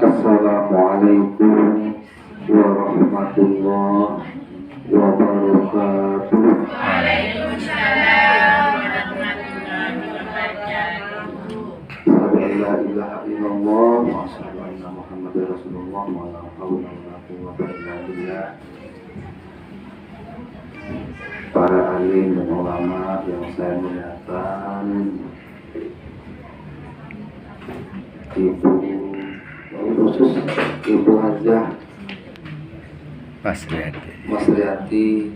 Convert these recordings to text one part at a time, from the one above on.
Assalamualaikum warahmatullahi wabarakatuh. Waalaikumsalam warahmatullahi wabarakatuh. La ilaha illallah wa asyhadu anna Muhammadar Rasulullah wa la haula wa la quwwata illa billah. Para alim dan ulama yang saya muliakan, Ibu, khusus Ibu Hajah Mas Riyati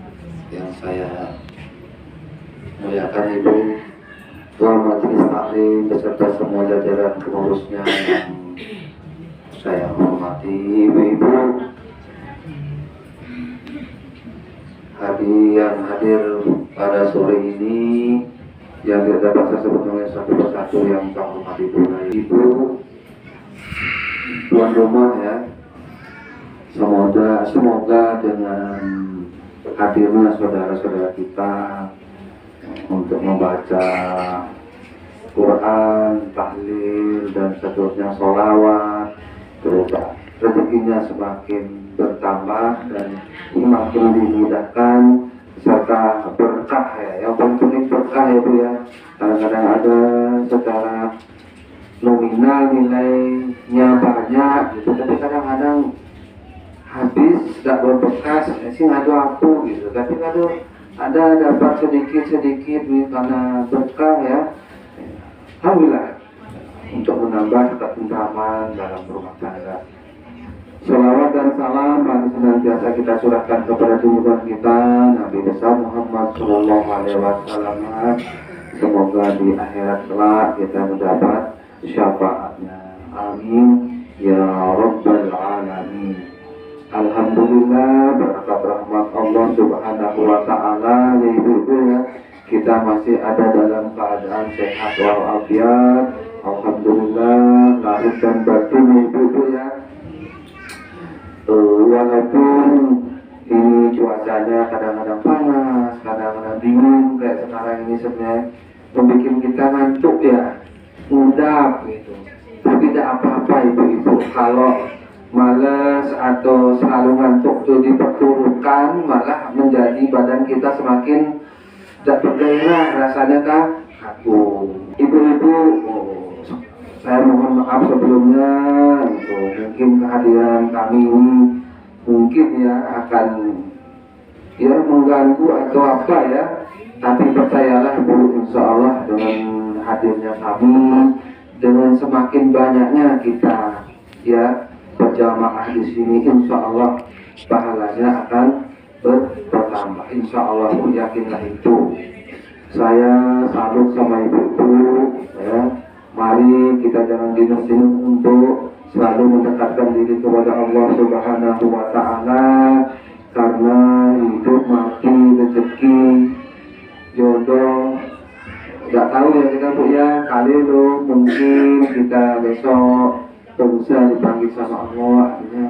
yang saya muliakan, Ibu Ketua Majelis Taklim beserta semua jajaran pengurusnya yang saya hormati, Ibu-ibu yang hadir pada sore ini, yang tidak dapat saya sebutkan satu persatu yang saya hormati, Ibu tuan rumah ya. Semoga dengan hadirnya saudara-saudara kita untuk membaca Quran, tahlil dan seterusnya, sholawat, terus rezekinya semakin bertambah dan semakin dimudahkan serta berkah ya. Yang penting berkah ya Bu ya. Kadang-kadang ada secara nominal nilainya banyak gitu, tapi kadang-kadang habis tidak berbekas sih ngadu aku gitu, tapi ngadu ada dapat sedikit karena berkah ya. Alhamdulillah untuk menambah ketentraman dalam rumah tangga. Salawat dan salam mari senantiasa kita surahkan kepada junjungan kita Nabi besar Muhammad Sallallahu Alaihi Wasallam. Semoga di akhirat kelak kita mendapat syafaatnya. Amin ya Rabbal Alamin. Alhamdulillah berkat rahmat Allah Subhanahu Wa Taala ya ibu-ibu ya, kita masih ada dalam keadaan sehat walafiat. Alhamdulillah lahir dan batin ya ibu-ibu ya. Walaupun ini cuacanya kadang-kadang panas, kadang-kadang dingin kayak sekarang ini, sebenarnya membuat kita ngantuk ya, ngudap gitu. Tapi tidak apa-apa ibu-ibu, kalau malas atau selalu ngantuk itu diperturutkan, malah menjadi badan kita semakin tidak bergairah, rasanya kaku. Ibu-ibu, saya mohon maaf sebelumnya, itu mungkin kehadiran kami ini mungkin ya akan ya mengganggu atau apa ya, tapi percayalah Bu, insya Allah dengan hadirnya kami, dengan semakin banyaknya kita ya berjamaah di sini, insya Allah pahalanya akan bertambah, insya Allah Bu, yakinlah itu. Saya salut sama ibu-ibu ya. Mari kita jangan dinu-dinu untuk selalu mendekatkan diri kepada Allah Subhanahu Wa Taala, karena hidup mati rezeki jodoh nggak tahu ya kita Bu ya, kali lo mungkin kita besok bisa dipanggil sama Allah. Artinya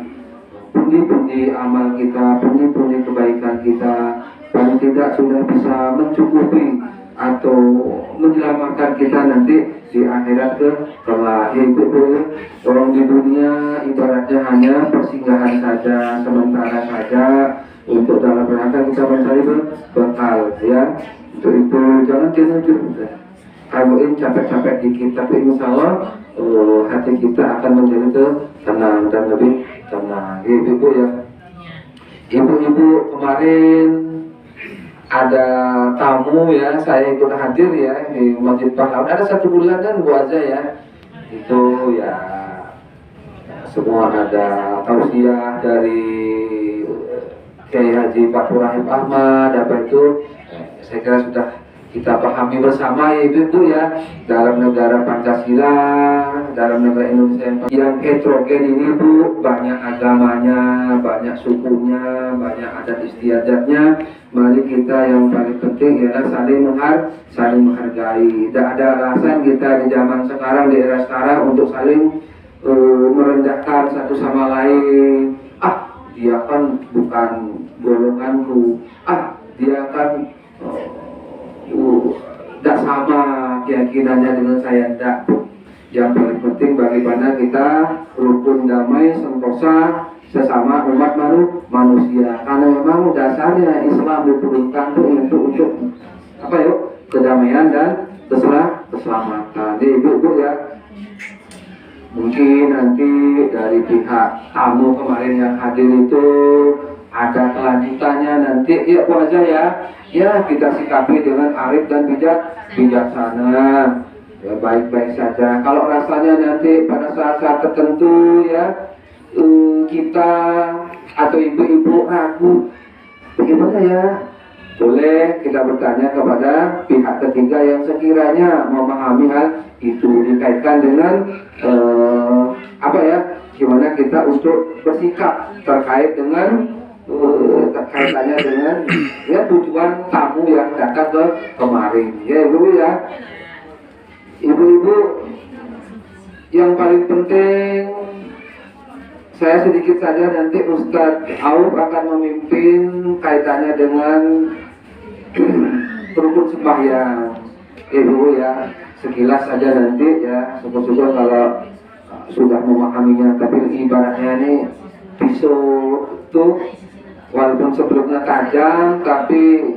pundi-pundi amal kita, pundi-pundi kebaikan kita paling tidak sudah bisa mencukupi atau menyelamatkan kita nanti di akhirat kelak. Itu orang di dunia ibaratnya hanya persinggahan saja, sementara saja, untuk dalam rangka kita mencari bekal ya. Untuk itu jangan tidur, kamuin capek-capek dikit, tapi insya Allah hati kita akan menjadi tenang dan lebih tenang. Ibu ya, ibu-ibu kemarin ada tamu ya, saya ikut hadir ya di Masjid Pahlawan, ada 1 bulan kan Bu aja ya, itu ya semua ada tausiah dari Kiai Haji Fathur Rahim Ahmad, apa itu saya kira sudah kita pahami bersama ya ibu ya, dalam negara Pancasila, dalam negara Indonesia yang heterogen ini Bu, banyak agamanya, banyak sukunya, banyak adat istiadatnya. Mari kita yang paling penting ialah saling menghargai. Tidak ada alasan kita di zaman sekarang, di era sekarang untuk saling merendahkan satu sama lain. Dia kan bukan golonganku, dia kan tidak sama keyakinannya dengan saya. Tidak, Yang paling penting bagaimana kita rukun damai sentosa sesama umat manusia. Karena memang dasarnya Islam diturunkan itu untuk apa yuk? Kedamaian dan keselamatan. Jadi ibu ya, mungkin nanti dari pihak tamu kemarin yang hadir itu ada kelanjutannya nanti ya Bu aja ya kita sikapi dengan arif dan bijaksana. Ya baik-baik saja. Kalau rasanya nanti pada saat-saat tertentu ya kita atau ibu-ibu ragu, bagaimana ya? Boleh kita bertanya kepada pihak ketiga yang sekiranya memahami hal itu dikaitkan dengan apa ya? Gimana kita untuk bersikap terkait dengan terkaitannya dengan ya tujuan tamu yang datang ke kemarin. Ya ibu ya. Ibu-ibu, yang paling penting saya sedikit saja nanti Ustadz Auf akan memimpin kaitannya dengan rukun sembahyang. Ibu ya, sekilas saja nanti ya, syukur-syukur kalau sudah memahaminya. Tapi ibaratnya ini pisau tuh walaupun sebelumnya tajam tapi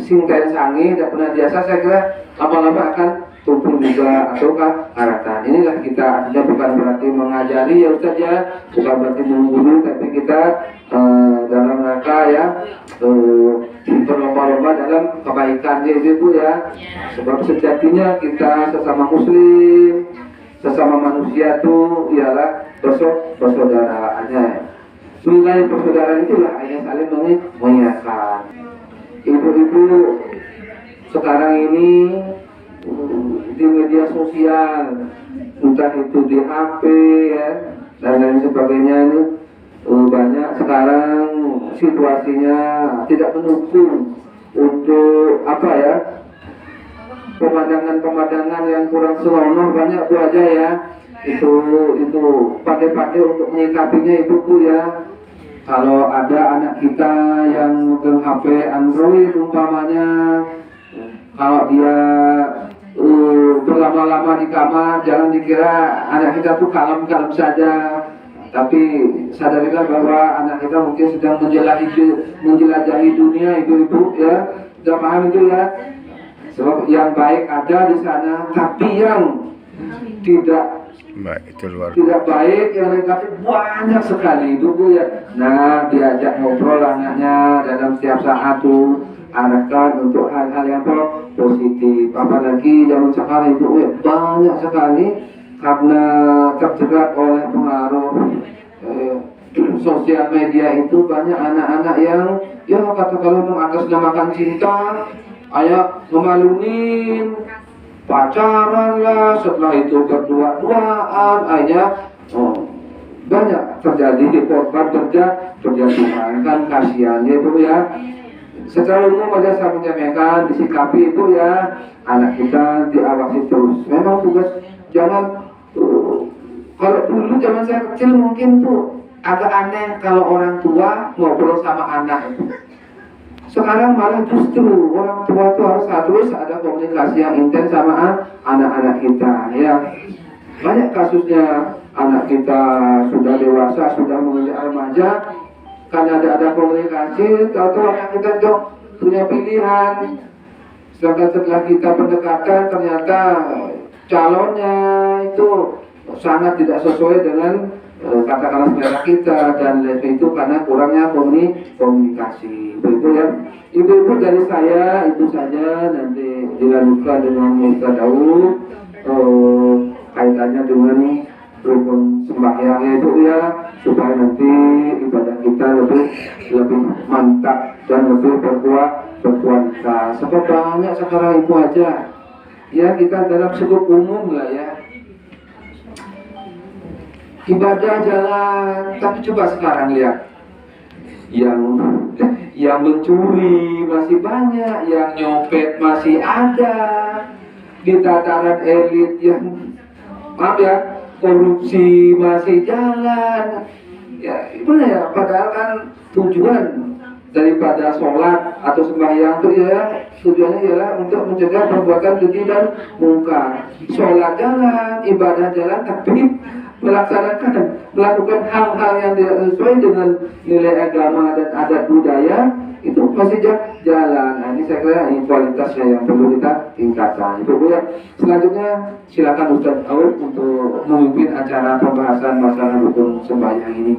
singkain sangi tidak pernah biasa, saya kira lama-lama akan tumpul juga ataukah karatan. Inilah kita, artinya bukan berarti mengajari ya Ustaz ya, bukan berarti membunuh, tapi kita dalam rangka ya berlomba-lomba dalam kebaikan ya ibu ya. Sebab sejatinya kita sesama muslim, sesama manusia itu ialah bersaudara. Nilai persaudaraan itulah yang saling mengingatkan. Ibu-ibu sekarang ini di media sosial, entah itu di HP ya dan lain sebagainya, ini banyak sekarang situasinya tidak mendukung untuk apa ya, pemandangan yang kurang senonoh banyak Bu aja ya. Itu pandai-pandai untuk menyikapinya ibuku ya. Kalau ada anak kita yang megang HP Android umpamanya, kalau dia berlama-lama di kamar, jangan dikira anak kita tuh kalem-kalem saja. Tapi sadarilah bahwa anak kita mungkin sedang menjelajahi dunia, ibu-ibu ya. Sudah paham itu ya? Sebab yang baik ada di sana, tapi yang tidak baik, yang negatif banyak sekali ibu ya. Nah, diajak ngobrol anaknya dalam setiap saat tuh, arahkan untuk hal-hal yang positif. Apalagi zaman sekarang ibu ya, banyak sekali karena terjerat oleh pengaruh sosial media itu, banyak anak-anak yang ya katakanlah mengatasnamakan cinta, memaluin, pacaran lah, setelah itu berdua-duaan, akhirnya banyak terjadi di korban berjatuhan, kan kasihan ya Bu ya. Secara umum aja saya menyampaikan, disikapi itu ya, anak kita diawasi terus. Memang tugas jangan kalau dulu zaman saya kecil mungkin tuh agak aneh kalau orang tua ngobrol sama anak itu. Sekarang malah justru orang tua tuh harus ada komunikasi yang intens sama anak-anak kita ya. Banyak kasusnya anak kita sudah dewasa, sudah menginjak remaja, karena ada komunikasi, tahu anak kita tuh punya pilihan. Sedangkan setelah kita pendekatan ternyata calonnya itu sangat tidak sesuai dengan katakanlah selera kita, dan itu karena kurangnya komunikasi. Begitu ya. Ibu-ibu dari saya itu saja, nanti dilanjutkan dengan Ustaz Daud kaitannya dengan rukun sembahyang itu ya, supaya nanti ibadah kita lebih mantap dan lebih berkualitas. Sebab banyak sekarang itu aja ya, kita dalam cukup umum lah ya, ibadah jalan, tapi coba sekarang lihat yang mencuri masih banyak, yang nyopet masih ada di tataran elit, yang maaf ya, korupsi masih jalan ya. Gimana ya, padahal kan tujuan daripada sholat atau sembahyang itu ya tujuannya ialah untuk mencegah perbuatan keji dan mungkar. Sholat jalan, ibadah jalan, tapi melakukan hal-hal yang tidak sesuai dengan nilai agama dan adat budaya itu masih jalan. Nah, ini saya kira ini kualitasnya yang perlu kita tingkatkan. Ibu ya. Selanjutnya silakan Ustaz Awif untuk memimpin acara pembahasan masalah rukun sembahyang ini.